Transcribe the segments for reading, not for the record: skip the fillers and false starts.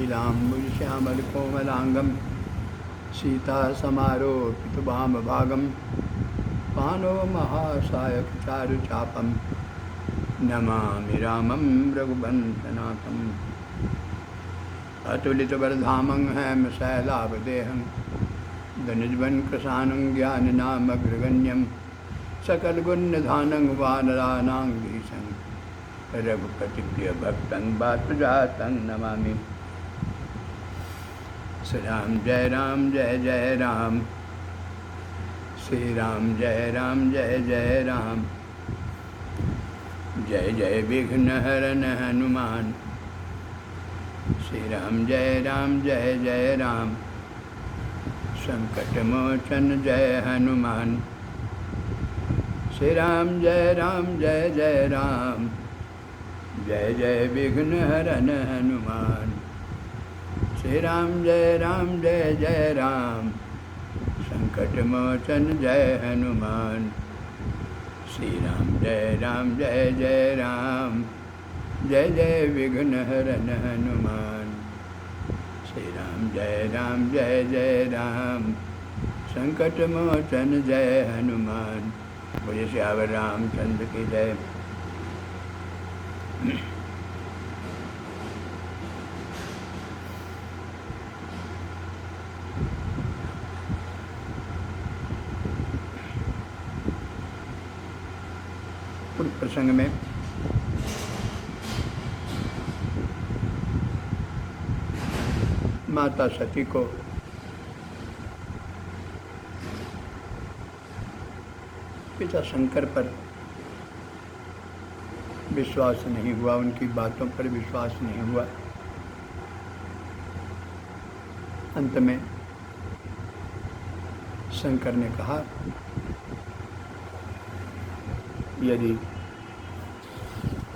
नीलाम्बुजश्यामलकोमलाङ्गं सीतासमारोपितवामभागं पाणो महासायकचारुचापं नमामि रामं रघुवंशनाथम्। अतुलितबलधामं हेमशैलावदेहं धनुर्वनकृशानं ज्ञाननामग्रगण्यं सकलगुणनिधानं वानराणां धीशं रघुपतिप्रियभक्तं वातजातं नमामि। श्री राम जय राम श्री राम जय जय राम। जय जय विघ्नहरण हनुमान। श्री राम जय जय राम। संकटमोचन जय हनुमान। श्री राम जय जय राम। जय जय विघ्नहरण हनुमान। श्री राम जय जय राम। संकटमोचन जय हनुमान। श्री राम जय जय राम। जय जय विघ्नहरण हनुमान। श्री राम जय जय राम। संकटमोचन जय हनुमान। बोलिए श्यावर रामचंद्र की जय। प्रसंग में माता सती को पिता शंकर पर विश्वास नहीं हुआ, उनकी बातों पर विश्वास नहीं हुआ। अंत में शंकर ने कहा, यदि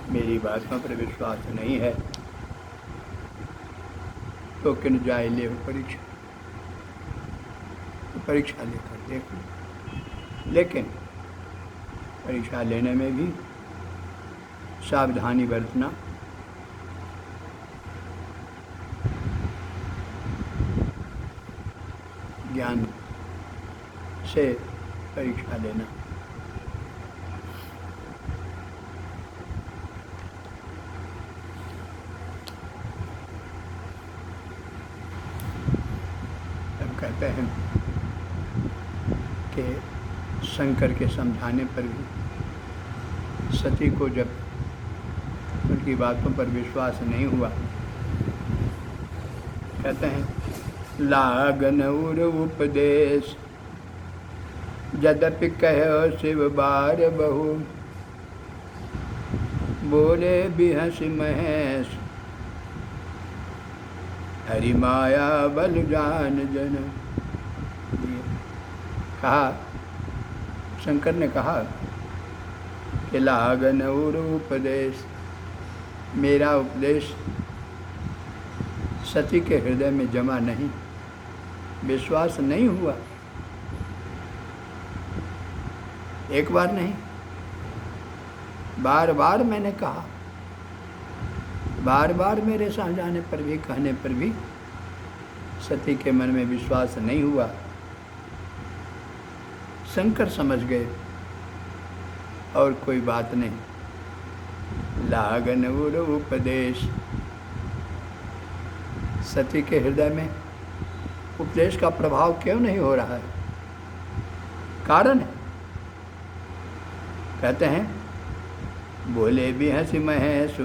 मेरी बातों पर विश्वास नहीं है तो किन जाए ले परीक्षा लेकर देख लो। लेकिन परीक्षा लेने में भी सावधानी बरतना, ज्ञान से परीक्षा लेना। कहते हैं कि शंकर के समझाने पर भी सती को जब उनकी बातों पर विश्वास नहीं हुआ, कहते हैं लागन उर उपदेश यद्यपि कहो शिव बार बहु बोले बिहसि महेश हरि माया बल जान जन। कहा, शंकर ने कहा कि लागन और उपदेश, मेरा उपदेश सती के हृदय में जमा नहीं, विश्वास नहीं हुआ। एक बार नहीं, बार बार मैंने कहा, बार बार मेरे समझाने पर भी, कहने पर भी सती के मन में विश्वास नहीं हुआ। शंकर समझ गए और कोई बात नहीं। लागन उर उपदेश, सती के हृदय में उपदेश का प्रभाव क्यों नहीं हो रहा है? कारण है, कहते हैं बोले भी हंसी महेश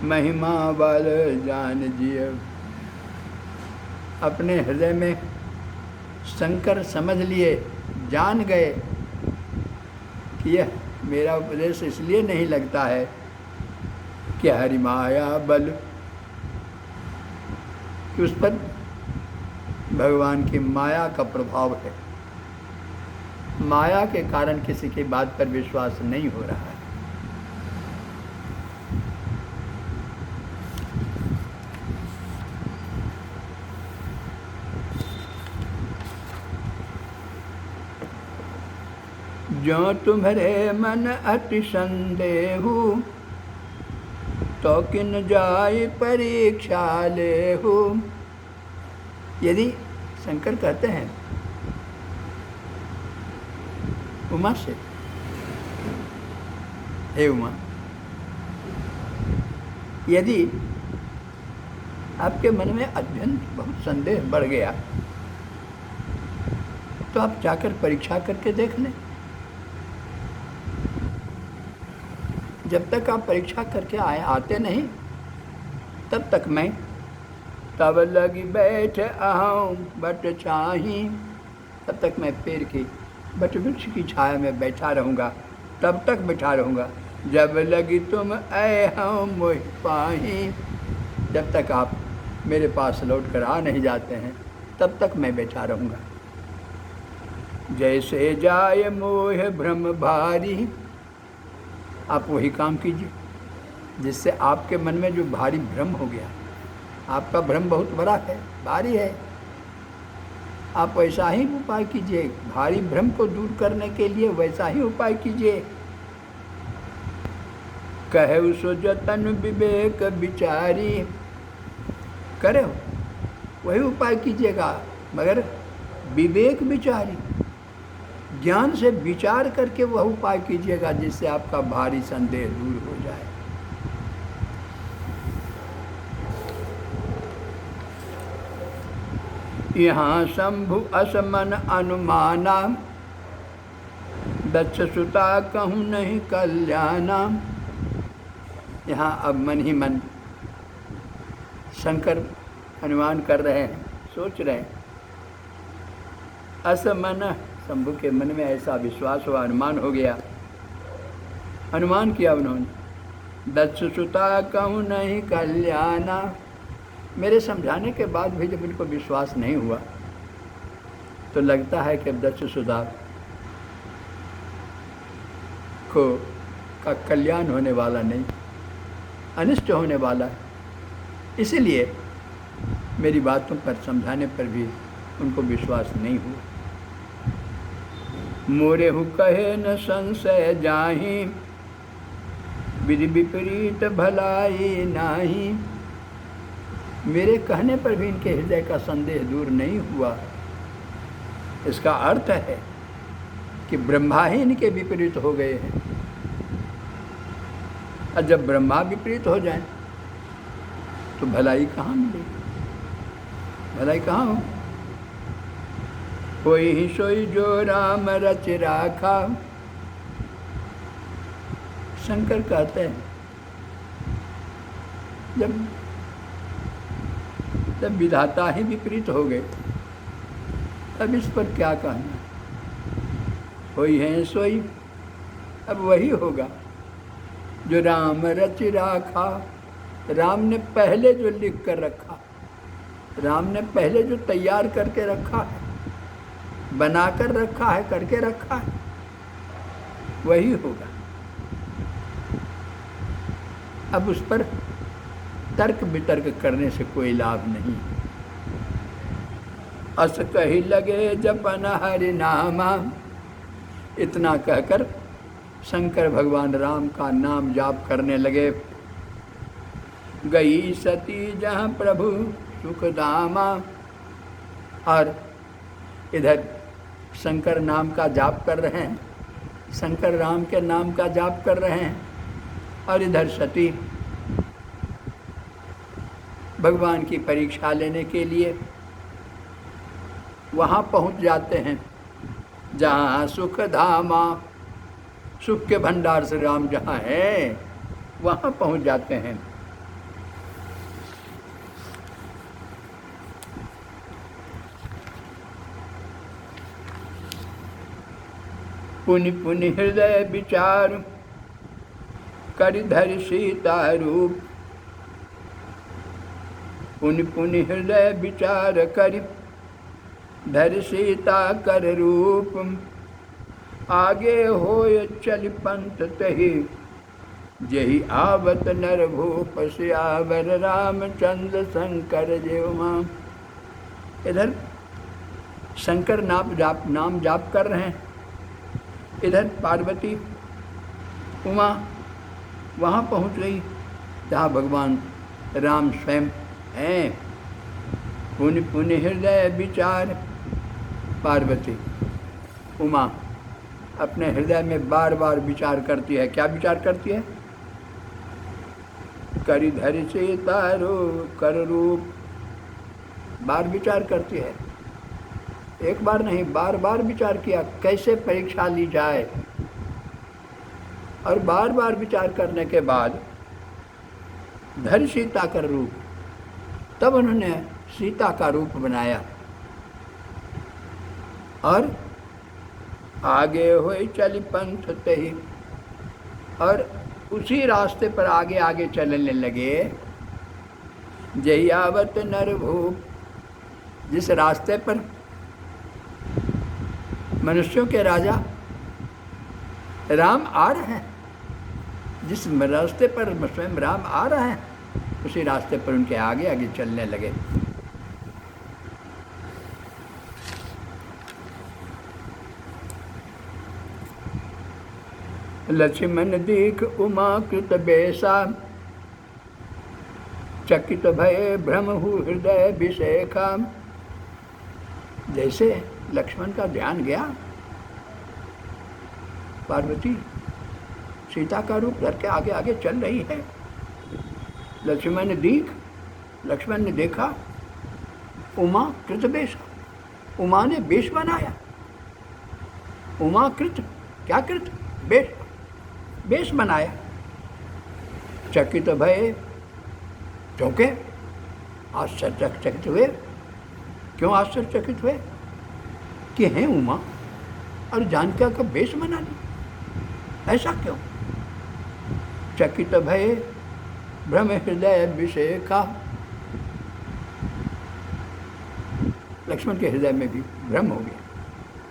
महिमा बल जान जिय। अपने हृदय में शंकर समझ लिए, जान गए कि यह मेरा उपदेश इसलिए नहीं लगता है कि हरि माया बल, कि उस पर भगवान की माया का प्रभाव है। माया के कारण किसी की बात पर विश्वास नहीं हो रहा है। जो तुम्हारे मन अति संदेहु तो किन जाय परीक्षा ले हो। यदि शंकर कहते हैं उमा से, हे उमा, यदि आपके मन में अत्यंत बहुत संदेह बढ़ गया तो आप जाकर परीक्षा करके देख लें। जब तक आप परीक्षा करके आते नहीं तब तक मैं तब लगी बैठ आऊँ बट चाही, तब तक मैं पेड़ की बट वृक्ष की छाया में बैठा रहूँगा, तब तक बैठा रहूँगा। जब लगी तुम ऐ हम मोह पाही, जब तक आप मेरे पास लौट कर आ नहीं जाते हैं तब तक मैं बैठा रहूँगा। जैसे जाय मोह भ्रम भारी, आप वही काम कीजिए जिससे आपके मन में जो भारी भ्रम हो गया, आपका भ्रम बहुत बड़ा है, भारी है, आप वैसा ही उपाय कीजिए। भारी भ्रम को दूर करने के लिए वैसा ही उपाय कीजिए। कहे सो जतन विवेक विचारी, करे हो वही उपाय कीजिएगा, मगर विवेक विचारी, ज्ञान से विचार करके वह उपाय कीजिएगा जिससे आपका भारी संदेह दूर हो जाए। यहाँ शंभु असमन अनुमाना, दक्ष सुता कहूँ नहीं कल्याणा। यहाँ अब मन ही मन शंकर अनुमान कर रहे हैं, सोच रहे हैं। असमन, शंभु के मन में ऐसा विश्वास हुआ, अनुमान हो गया, अनुमान किया उन्होंने। दक्ष सुता कहूँ नहीं कल्याणा, मेरे समझाने के बाद भी जब उनको विश्वास नहीं हुआ तो लगता है कि अब दक्ष सुता को का कल्याण होने वाला नहीं, अनिष्ट होने वाला है। इसीलिए मेरी बातों पर समझाने पर भी उनको विश्वास नहीं हुआ। मोरे हु कहे न संशय जाहि, विधि विपरीत भलाई नाही। मेरे कहने पर भी इनके हृदय का संदेह दूर नहीं हुआ। इसका अर्थ है कि ब्रह्मा ही इनके विपरीत हो गए हैं, और जब ब्रह्मा विपरीत हो जाए तो भलाई कहाँ मिलेगी, भलाई कहाँ हो। कोई ही सोई जो राम रच राखा, शंकर कहते हैं जब विधाता ही विपरीत हो गए तब इस पर क्या कहना। कोई है सोई, अब वही होगा जो राम रच राखा। राम ने पहले जो लिख कर रखा, राम ने पहले जो तैयार करके रखा है, बना कर रखा है, करके रखा है, वही होगा। अब उस पर तर्क वितर्क करने से कोई लाभ नहीं। अस कही लगे जपन हरि नामा, इतना कहकर शंकर भगवान राम का नाम जाप करने लगे। गई सती जहाँ प्रभु सुखदामा, और इधर शंकर नाम का जाप कर रहे हैं, शंकर राम के नाम का जाप कर रहे हैं, और इधर सती भगवान की परीक्षा लेने के लिए वहाँ पहुँच जाते हैं जहाँ सुख धामा, सुख के भंडार से राम जहाँ है वहाँ पहुँच जाते हैं। पुनि पुनि हृदय विचार कर धरि सीता रूप, पुनि पुनि हृदय विचार कर धरि सीता कर रूप। आगे होय चल पंथ तहि, जहि आवत नर भूप सियावर रामचंद्र शंकर जेव माम। इधर शंकर नाम जाप कर रहे हैं, इधर पार्वती उमा वहाँ पहुँच गई जहाँ भगवान राम स्वयं हैं। पुण्य पुण्य हृदय विचार, पार्वती उमा अपने हृदय में बार बार विचार करती है। क्या विचार करती है? करिधर से तारो कर रूप, बार विचार करती है। एक बार नहीं, बार बार विचार किया कैसे परीक्षा ली जाए। और बार बार विचार करने के बाद धर सीता का रूप, तब उन्होंने सीता का रूप बनाया। और आगे हुए चल पंथ तही, और उसी रास्ते पर आगे आगे चलने लगे। जयावत नरभूप, जिस रास्ते पर मनुष्यों के राजा राम आ रहे हैं, जिस रास्ते पर स्वयं राम आ रहे हैं, उसी रास्ते पर उनके आगे आगे चलने लगे। लक्ष्मण दीख उमा कृत बेसा, चकित भय भ्रमहु हृदय विषेखा। जैसे लक्ष्मण का ध्यान गया, पार्वती सीता का रूप धर के आगे आगे चल रही है। लक्ष्मण ने देखा उमा कृत बेश, उमा ने बेश बनाया। उमा कृत, क्या कृत? बेश बनाया। चकित भय, चौंके, आश्चर्यचकित हुए। क्यों आश्चर्यचकित हुए? कि हैं उमा और जानकी का बेश बना ली, ऐसा क्यों? चकित भय भ्रम हृदय विषेखा, लक्ष्मण के हृदय में भी भ्रम हो गया।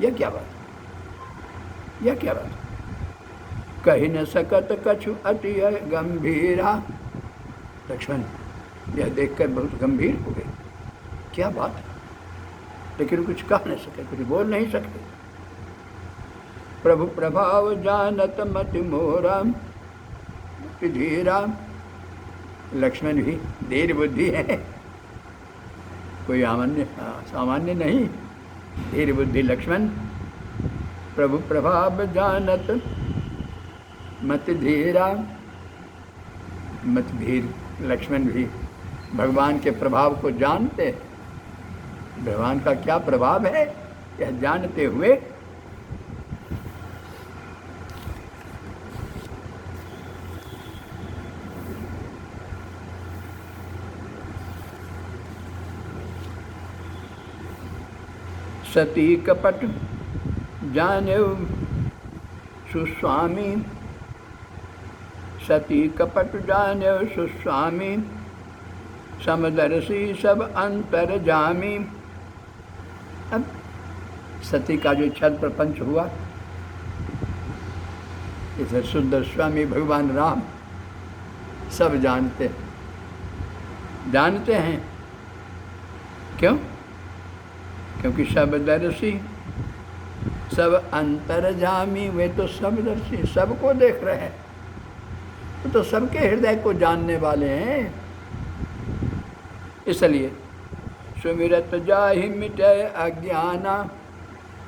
यह क्या बात? कही न सकत कछु अति गंभीरा। लक्ष्मण यह देखकर बहुत गंभीर हो गए। क्या बात है? लेकिन कुछ कह नहीं सके, कुछ बोल नहीं सकते। प्रभु प्रभाव जानत मति मोरा धीरा। लक्ष्मण भी धीर बुद्धि है, कोई सामान्य नहीं, धीर बुद्धि लक्ष्मण। प्रभु प्रभाव जानत मत धीरा, मत धीर लक्ष्मण भी भगवान के प्रभाव को जानते। भगवान का क्या प्रभाव है यह जानते हुए सती कपट जाने सुस्वामी, सती कपट जाने सुस्वामी, समदर्शी सब अंतर जामी। अब सती का जो छल प्रपंच हुआ, इसे सुंदर स्वामी भगवान राम सब जानते हैं। क्यों? क्योंकि सबदर्शी सब अंतर्जामी, वे तो सबदर्शी, सबको देख रहे हैं, तो सबके हृदय को जानने वाले हैं। इसलिए सुमिरत जाहि मिटय अज्ञाना,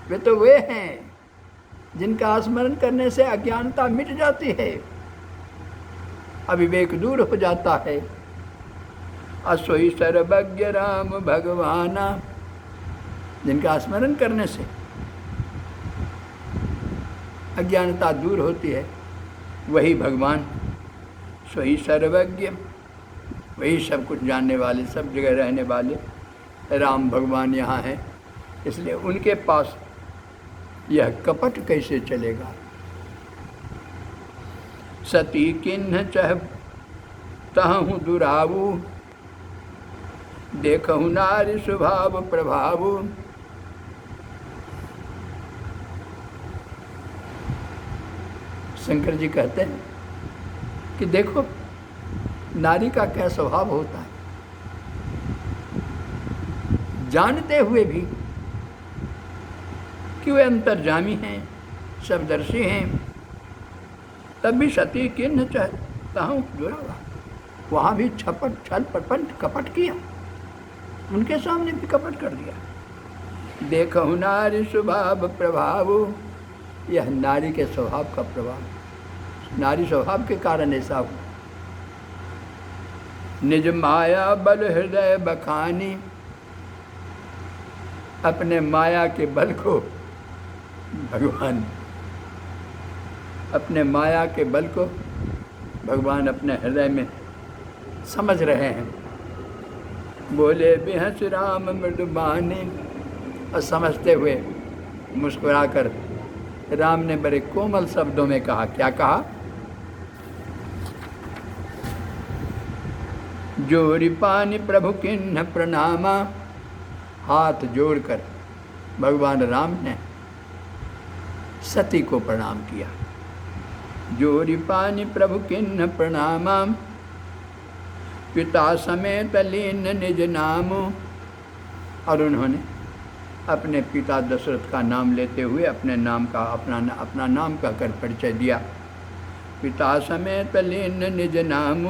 वे तो वे हैं जिनका स्मरण करने से अज्ञानता मिट जाती है, अविवेक दूर हो जाता है। असोई सर्वज्ञ राम भगवाना, जिनका स्मरण करने से अज्ञानता दूर होती है, वही भगवान। सोई सर्वज्ञ, वही सब कुछ जानने वाले, सब जगह रहने वाले राम भगवान यहाँ हैं। इसलिए उनके पास यह कपट कैसे चलेगा। सती किन्ह चह तहु दुरावु, देखहु नारी स्वभाव प्रभावु। शंकर जी कहते हैं कि देखो नारी का क्या स्वभाव होता है, जानते हुए भी कि वे अंतर्जामी हैं, सबदर्शी हैं, तब भी सती किन्ह चाहता हूँ जुड़ा हुआ। वहाँ भी छल पट कपट किया, उनके सामने भी कपट कर दिया। देखो नारी स्वभाव प्रभाव, यह नारी के स्वभाव का प्रभाव, नारी स्वभाव के कारण ऐसा हुआ। निज माया बल हृदय बखानी, अपने माया के बल को भगवान, अपने माया के बल को भगवान अपने हृदय में समझ रहे हैं। बोले बिहस राम मृदुबानी, और समझते हुए मुस्कुराकर राम ने बड़े कोमल शब्दों में कहा। क्या कहा? जोरी पानी प्रभु किन्ह प्रणामा, हाथ जोड़कर भगवान राम ने सती को प्रणाम किया। जोरी पानी प्रभु किन्ह प्रणामा, पिता समेत लीन निज नाम, और उन्होंने अपने पिता दशरथ का नाम लेते हुए अपने नाम का अपना नाम कहकर परिचय दिया। पिता समेत लीन निज नाम,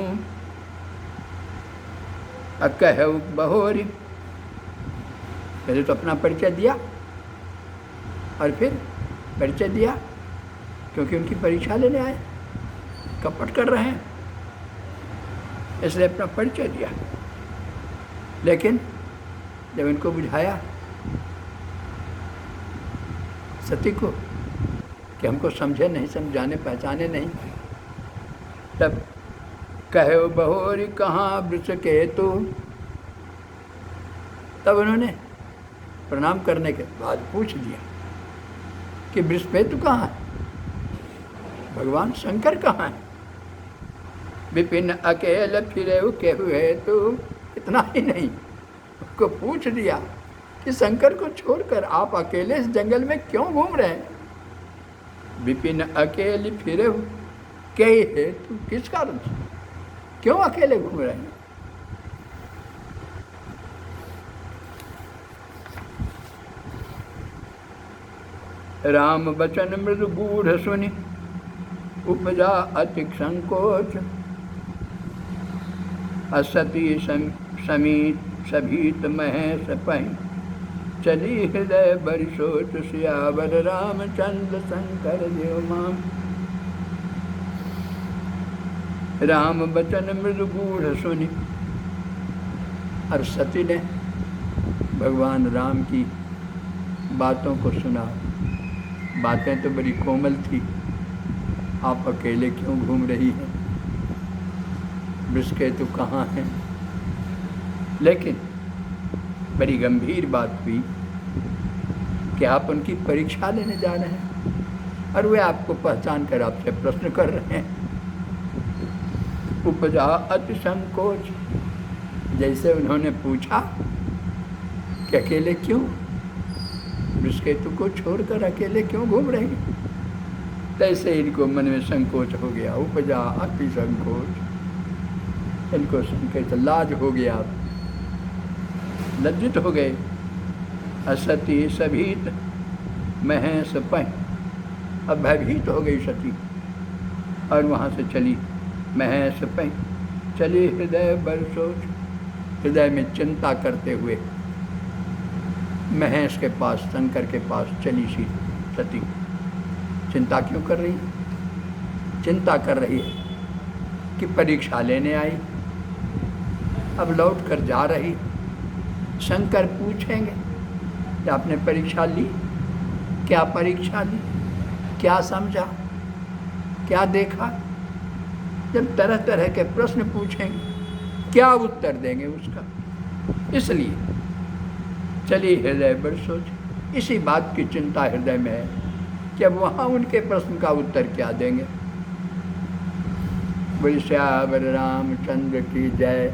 अकहु बहोरी, पहले तो अपना परिचय दिया और फिर परिचय दिया, क्योंकि उनकी परीक्षा लेने आए, कपट कर रहे हैं, इसलिए अपना परिचय दिया। लेकिन जब इनको बुझाया सती को कि हमको समझे नहीं, समझाने पहचाने नहीं, तब कहे बहोरी कहाँ वृष केतु, तब उन्होंने प्रणाम करने के बाद पूछ दिया कि वृषपेतु कहाँ है, भगवान शंकर कहाँ है। विपिन अकेले फिरे के हुए तो, इतना ही नहीं, उसको पूछ दिया कि शंकर को छोड़कर आप अकेले इस जंगल में क्यों घूम रहे हैं। विपिन अकेले फिरे के हेतु, किस कारण से, क्यों अकेले घूम रहे हैं। राम बचन मृदु गूढ़ सुनि, उपजा अति संकोच, असती समीत सभीत महेश पहि, चली हृदय बरि सोच, सियावर रामचंद्र शंकर देव माम। राम बचन मृदु गूढ़ सुनि, और सती ने भगवान राम की बातों को सुना। बातें तो बड़ी कोमल थी, आप अकेले क्यों घूम रही हैं, वृषकेतु कहाँ हैं। लेकिन बड़ी गंभीर बात हुई कि आप उनकी परीक्षा लेने जा रहे हैं और वे आपको पहचान कर आपसे प्रश्न कर रहे हैं। उपजा अति संकोच, जैसे उन्होंने पूछा कि अकेले क्यों, वृषकेतु को छोड़कर अकेले क्यों घूम रहे हैं, तैसे इनको मन में संकोच हो गया। उपजा अति संकोच, इनको संकेत लाज हो गया, लज्जित हो गए। असती सभीत महेश पह, अब भयभीत हो गई सती और वहाँ से चली। महेश पह चली हृदय बर सोच, हृदय में चिंता करते हुए महेश के पास, शंकर के पास चली सी सती। चिंता क्यों कर रही है? चिंता कर रही है कि परीक्षा लेने आई, अब लौट कर जा रही, शंकर पूछेंगे कि आपने परीक्षा ली, क्या परीक्षा ली, क्या समझा, क्या देखा। जब तरह तरह के प्रश्न पूछेंगे, क्या उत्तर देंगे उसका। इसलिए चली हृदय बड़ सोच, इसी बात की चिंता हृदय में है कि अब वहाँ उनके प्रश्न का उत्तर क्या देंगे। बोले श्यावर रामचंद्र की जय।